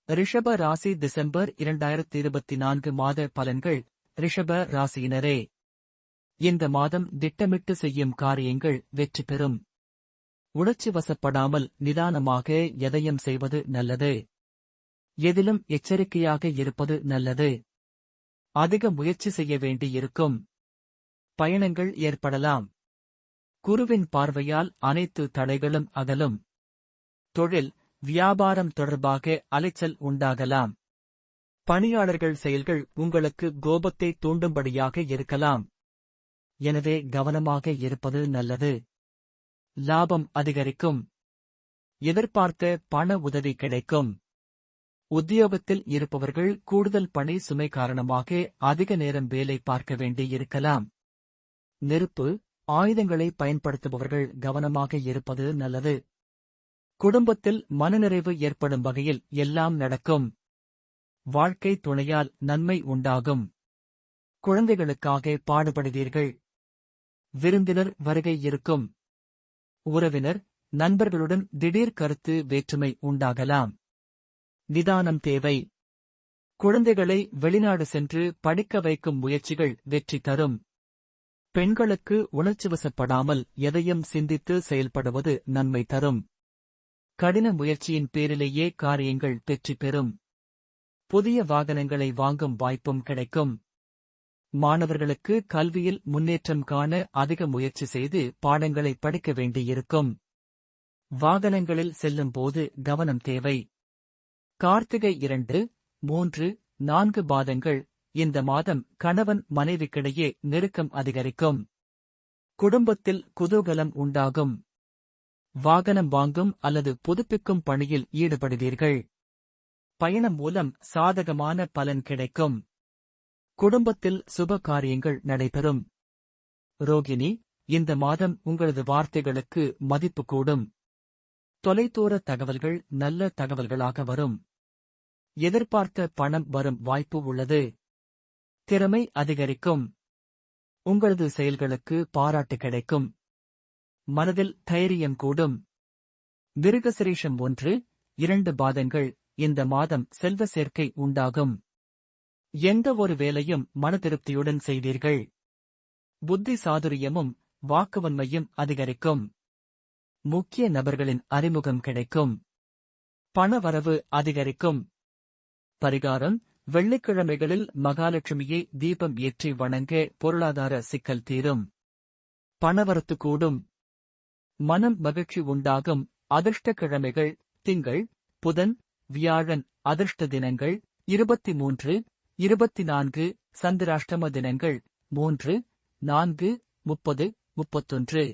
ரிஷப ராசி டிசம்பர் 2024 மாத பலன்கள். ரிஷப ராசியினரே, இந்த மாதம் திட்டமிட்டு செய்யும் காரியங்கள் வெற்றி பெறும். உணர்ச்சி வசப்படாமல் நிதானமாக எதையும் செய்வது நல்லது. எதிலும் எச்சரிக்கையாக இருப்பது நல்லது. அதிக முயற்சி செய்ய வேண்டியிருக்கும். பயணங்கள் ஏற்படலாம். குருவின் பார்வையால் அனைத்து தடைகளும் அகலும். தொழில், வியாபாரம் தொடர்பாக அலைச்சல் உண்டாகலாம். பணியாளர்கள் செயல்கள் உங்களுக்கு கோபத்தை தூண்டும்படியாக இருக்கலாம். எனவே கவனமாக இருப்பது நல்லது. லாபம் அதிகரிக்கும். எதிர்பார்த்த பண உதவி கிடைக்கும். உத்தியோகத்தில் இருப்பவர்கள் கூடுதல் பணி சுமை காரணமாக அதிக நேரம் வேலை பார்க்க வேண்டியிருக்கலாம். நெருப்பு, ஆயுதங்களை பயன்படுத்துபவர்கள் கவனமாக இருப்பது நல்லது. குடும்பத்தில் மனநிறைவு ஏற்படும் வகையில் எல்லாம் நடக்கும். வாழ்க்கை துணையால் நன்மை உண்டாகும். குழந்தைகளுக்காக பாடுபடுவீர்கள். விருந்தினர் வருகை இருக்கும். உறவினர், நண்பர்களுடன் திடீர் கருத்து வேற்றுமை உண்டாகலாம். நிதானம் தேவை. குழந்தைகளை வெளிநாடு சென்று படிக்க வைக்கும் முயற்சிகள் வெற்றி தரும். பெண்களுக்கு உணர்ச்சிவசப்படாமல் எதையும் சிந்தித்து செயல்படுவது நன்மை தரும். கடின முயற்சியின் பேரிலேயே காரியங்கள் வெற்றி பெறும். புதிய வாகனங்களை வாங்கும் வாய்ப்பும் கிடைக்கும். மாணவர்களுக்கு கல்வியில் முன்னேற்றம் காண அதிக முயற்சி செய்து பாடங்களை படிக்க வேண்டியிருக்கும். வாகனங்களில் செல்லும் போது கவனம் தேவை. கார்த்திகை 2, 3, 4 பாதங்கள். இந்த மாதம் கணவன் மனைவிக்கிடையே நெருக்கம் அதிகரிக்கும். குடும்பத்தில் குதூகலம் உண்டாகும். வாகனம் வாங்கும் அல்லது புதுப்பிக்கும் பணியில் ஈடுபடுவீர்கள். பயணம் மூலம் சாதகமான பலன் கிடைக்கும். குடும்பத்தில் சுப காரியங்கள் நடைபெறும். ரோகிணி, இந்த மாதம் உங்களது வார்த்தைகளுக்கு மதிப்பு கூடும். தொலைதூர தகவல்கள் நல்ல தகவல்களாக வரும். எதிர்பார்த்த பணம் வரும் வாய்ப்பு உள்ளது. திறமை அதிகரிக்கும். உங்களது செயல்களுக்கு பாராட்டு கிடைக்கும். மனதில் தைரியம் கூடும். மிருகசிரீஷம் 1, 2 பாதங்கள். இந்த மாதம் செல்வ சேர்க்கை உண்டாகும். எந்த ஒரு வேலையும் மனதிருப்தியுடன் செய்வீர்கள். புத்தி சாதுரியமும் வாக்குவன்மையும் அதிகரிக்கும். முக்கிய நபர்களின் அறிமுகம் கிடைக்கும். பணவரவு அதிகரிக்கும். பரிகாரம்: வெள்ளிக்கிழமைகளில் மகாலட்சுமியை தீபம் ஏற்றி வணங்க பொருளாதார சிக்கல் தீரும். பணவரத்து கூடும். மனம் மகிழ்ச்சி உண்டாகும். அதிர்ஷ்ட கிழமைகள்: திங்கள், புதன், வியாழன். அதிர்ஷ்ட தினங்கள்: 23, 24. சந்திராஷ்டம தினங்கள்: 3, 4, 30, 31.